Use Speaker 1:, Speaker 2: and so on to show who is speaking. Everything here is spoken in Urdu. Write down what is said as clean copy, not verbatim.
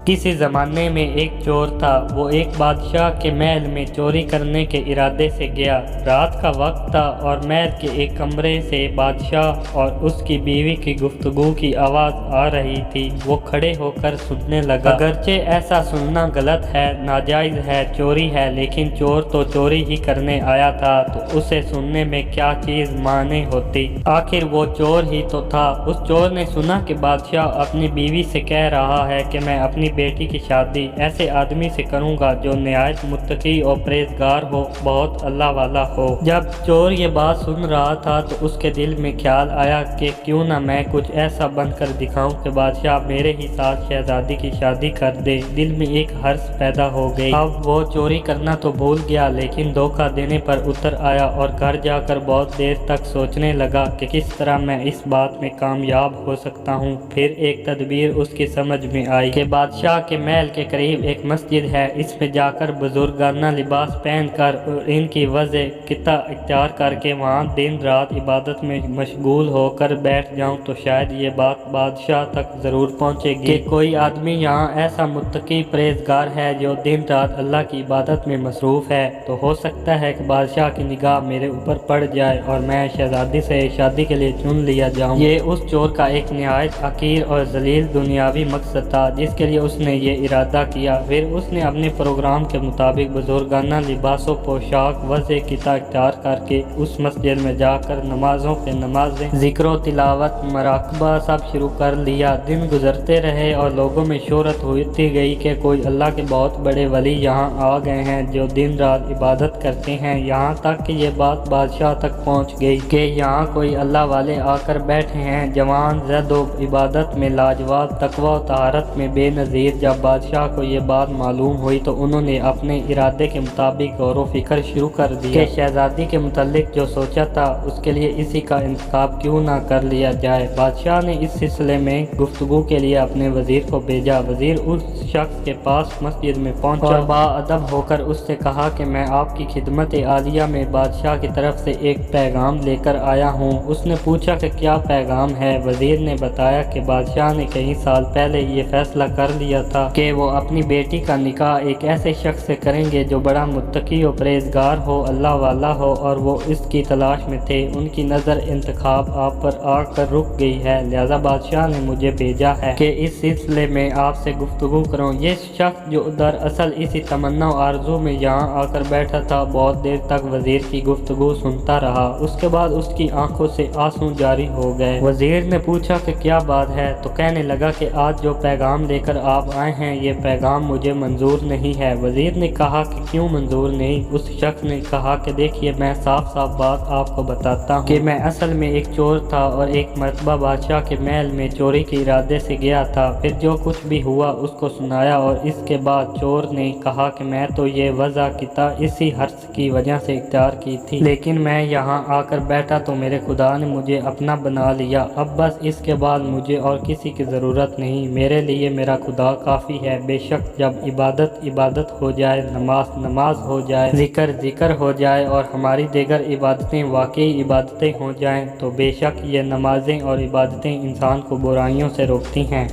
Speaker 1: کسی زمانے میں ایک چور تھا۔ وہ ایک بادشاہ کے محل میں چوری کرنے کے ارادے سے گیا۔ رات کا وقت تھا اور محل کے ایک کمرے سے بادشاہ اور اس کی بیوی کی گفتگو کی آواز آ رہی تھی۔ وہ کھڑے ہو کر سننے لگا۔ اگرچہ ایسا سننا غلط ہے، ناجائز ہے، چوری ہے، لیکن چور تو چوری ہی کرنے آیا تھا تو اسے سننے میں کیا چیز مانے ہوتی۔ آخر وہ چور ہی تو تھا۔ اس چور نے سنا کہ بادشاہ اپنی بیوی سے کہہ رہا ہے کہ میں اپنی بیٹی کی شادی ایسے آدمی سے کروں گا جو نہایت متقی اور پرہیزگار ہو، بہت اللہ والا ہو۔ جب چور یہ بات سن رہا تھا تو اس کے دل میں خیال آیا کہ کیوں نہ میں کچھ ایسا بن کر دکھاؤں کہ بادشاہ میرے ہی ساتھ شہزادی کی شادی کر دے۔ دل میں ایک ہرس پیدا ہو گئی۔ اب وہ چوری کرنا تو بھول گیا، لیکن دھوکہ دینے پر اتر آیا اور گھر جا کر بہت دیر تک سوچنے لگا کہ کس طرح میں اس بات میں کامیاب ہو سکتا ہوں۔ پھر ایک تدبیر اس کی سمجھ میں آئی کہ بادشاہ کے محل کے قریب ایک مسجد ہے، اس میں جا کر بزرگانہ لباس پہن کر اور ان کی وضع قطع اختیار کر کے وہاں دن رات عبادت میں مشغول ہو کر بیٹھ جاؤں تو شاید یہ بات بادشاہ تک ضرور پہنچے گی کہ کوئی آدمی یہاں ایسا متقی پرہیزگار ہے جو دن رات اللہ کی عبادت میں مصروف ہے، تو ہو سکتا ہے کہ بادشاہ کی نگاہ میرے اوپر پڑ جائے اور میں شہزادی سے شادی کے لیے چن لیا جاؤں۔ یہ اس چور کا ایک نہایت حقیر اور ذلیل دنیاوی مقصد تھا جس کے لیے اس نے یہ ارادہ کیا۔ پھر اس نے اپنے پروگرام کے مطابق بزرگانہ لباس و پوشاک وضع قطع اختیار کر کے اس مسجد میں جا کر نمازوں پہ نمازیں، ذکر و تلاوت، مراقبہ سب شروع کر لیا۔ دن گزرتے رہے اور لوگوں میں شہرت ہوتی گئی کہ کوئی اللہ کے بہت بڑے ولی یہاں آ گئے ہیں جو دن رات عبادت کرتے ہیں۔ یہاں تک کہ یہ بات بادشاہ تک پہنچ گئی کہ یہاں کوئی اللہ والے آ کر بیٹھے ہیں، جوان، زد و عبادت میں لاجواب، تقویٰ و طہارت میں بے نظیر۔ جب بادشاہ کو یہ بات معلوم ہوئی تو انہوں نے اپنے ارادے کے مطابق غور و فکر شروع کر دیا کہ شہزادی کے متعلق جو سوچا تھا اس کے لیے اسی کا انتخاب کیوں نہ کر لیا جائے۔ بادشاہ نے اس سلسلے میں گفتگو کے لیے اپنے وزیر کو بھیجا۔ وزیر اس شخص کے پاس مسجد میں پہنچا اور باادب ہو کر اس سے کہا کہ میں آپ کی خدمت عالیہ میں بادشاہ کی طرف سے ایک پیغام لے کر آیا ہوں۔ اس نے پوچھا کہ کیا پیغام ہے؟ وزیر نے بتایا کہ بادشاہ نے کئی سال پہلے یہ فیصلہ کر لیا تھا کہ وہ اپنی بیٹی کا نکاح ایک ایسے شخص سے کریں گے جو بڑا متقی و پرہیزگار ہو، اللہ والا ہو، اور وہ اس کی تلاش میں تھے۔ ان کی نظر انتخاب آپ پر آ کر رک گئی ہے، لہذا بادشاہ نے مجھے بھیجا ہے کہ اس سلسلے میں آپ سے گفتگو کروں۔ یہ شخص جو دراصل اسی تمنا و آرزو میں یہاں آ کر بیٹھا تھا بہت دیر تک وزیر کی گفتگو سنتا رہا۔ اس کے بعد اس کی آنکھوں سے آنسو جاری ہو گئے۔ وزیر نے پوچھا کہ کیا بات ہے؟ تو کہنے لگا کہ آج جو پیغام لے کر آپ آئے ہیں یہ پیغام مجھے منظور نہیں ہے۔ وزیر نے کہا کہ کیوں منظور نہیں؟ اس شخص نے کہا کہ دیکھیے میں صاف صاف بات آپ کو بتاتا ہوں کہ میں اصل میں ایک چور تھا اور ایک مرتبہ بادشاہ کے محل میں چوری کے ارادے سے گیا تھا۔ پھر جو کچھ بھی ہوا اس کو سنایا اور اس کے بعد چور نے کہا کہ میں تو یہ وضع قطع اسی حرص کی وجہ سے اختیار کی تھی، لیکن میں یہاں آ کر بیٹھا تو میرے خدا نے مجھے اپنا بنا لیا۔ اب بس اس کے بعد مجھے اور کسی کی ضرورت نہیں، میرے لیے میرا خدا کافی ہے۔ بے شک جب عبادت ہو جائے، نماز ہو جائے، ذکر ہو جائے اور ہماری دیگر عبادتیں واقعی عبادتیں ہو جائیں تو بے شک یہ نمازیں اور عبادتیں انسان کو برائیوں سے روکتی ہیں۔